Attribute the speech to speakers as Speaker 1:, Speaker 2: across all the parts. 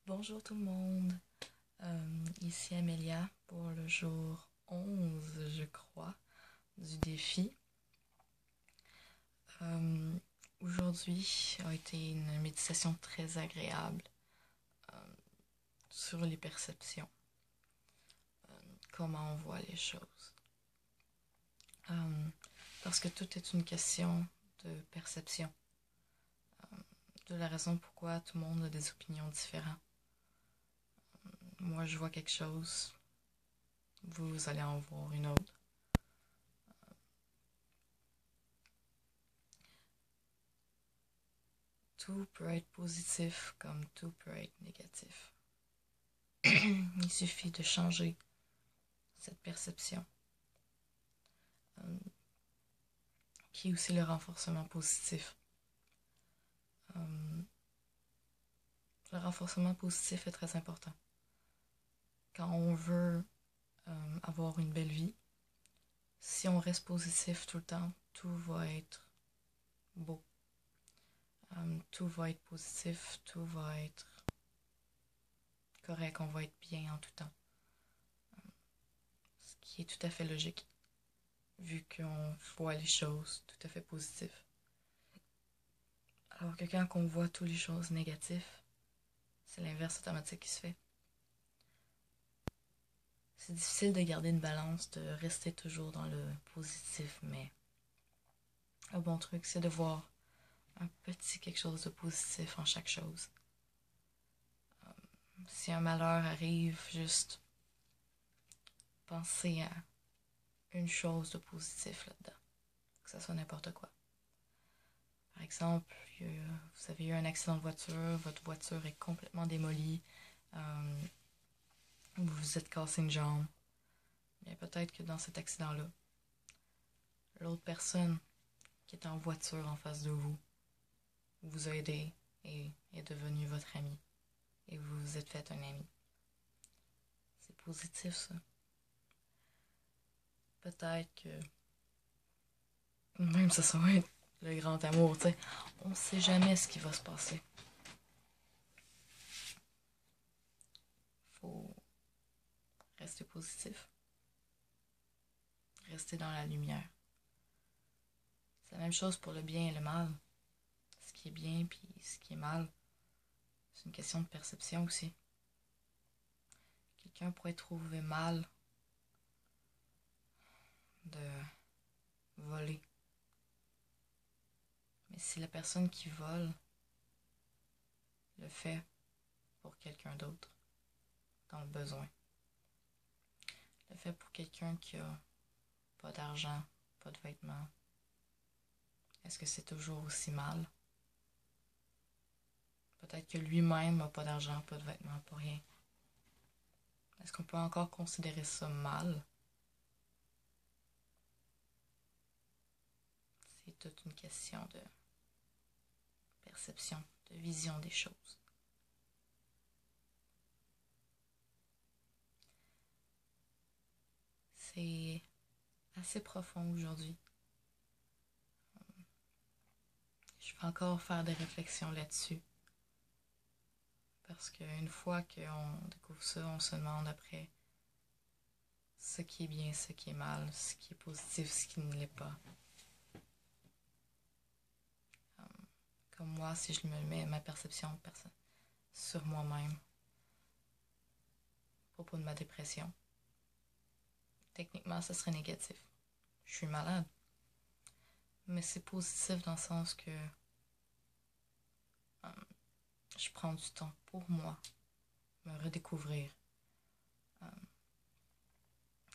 Speaker 1: Bonjour tout le monde, ici Amélia pour le jour 11, je crois, du défi. Aujourd'hui a été une méditation très agréable sur les perceptions, comment on voit les choses. Parce que tout est une question de perception, de la raison pourquoi tout le monde a des opinions différentes. Moi, je vois quelque chose, vous allez en voir une autre. Tout peut être positif comme tout peut être négatif. Il suffit de changer cette perception, qui est aussi le renforcement positif. Le renforcement positif est très important. Quand on veut avoir une belle vie, si on reste positif tout le temps, tout va être beau. Tout va être positif, tout va être correct, on va être bien en tout temps. Ce qui est tout à fait logique, vu qu'on voit les choses tout à fait positives. Alors que quand on voit toutes les choses négatives, c'est l'inverse automatique qui se fait. C'est difficile de garder une balance, de rester toujours dans le positif, mais un bon truc, c'est de voir un petit quelque chose de positif en chaque chose. Si un malheur arrive, juste penser à une chose de positif là-dedans, que ça soit n'importe quoi. Par exemple, vous avez eu un accident de voiture, votre voiture est complètement démolie, vous vous êtes cassé une jambe. Mais peut-être que dans cet accident-là, l'autre personne qui est en voiture en face de vous a aidé et est devenu votre ami. Et vous vous êtes fait un ami. C'est positif, ça. Peut-être que même ça va être le grand amour, tu sais. On ne sait jamais ce qui va se passer. Faut rester positif. Rester dans la lumière. C'est la même chose pour le bien et le mal. Ce qui est bien puis ce qui est mal, c'est une question de perception aussi. Quelqu'un pourrait trouver mal de voler. Mais si la personne qui vole le fait pour quelqu'un d'autre, dans le besoin, le fait pour quelqu'un qui a pas d'argent, pas de vêtements, est-ce que c'est toujours aussi mal? Peut-être que lui-même n'a pas d'argent, pas de vêtements, pas rien. Est-ce qu'on peut encore considérer ça mal? C'est toute une question de perception, de vision des choses. C'est assez profond aujourd'hui. Je vais encore faire des réflexions là-dessus. Parce qu'une fois qu'on découvre ça, on se demande après ce qui est bien, ce qui est mal, ce qui est positif, ce qui ne l'est pas. Comme moi, si je me mets ma perception sur moi-même à propos de ma dépression, techniquement, ça serait négatif. Je suis malade. Mais c'est positif dans le sens que je prends du temps pour moi, me redécouvrir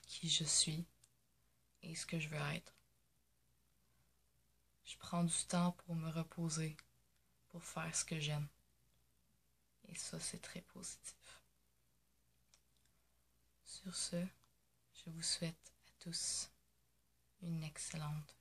Speaker 1: qui je suis et ce que je veux être. Je prends du temps pour me reposer, pour faire ce que j'aime. Et ça, c'est très positif. Sur ce, je vous souhaite à tous une excellente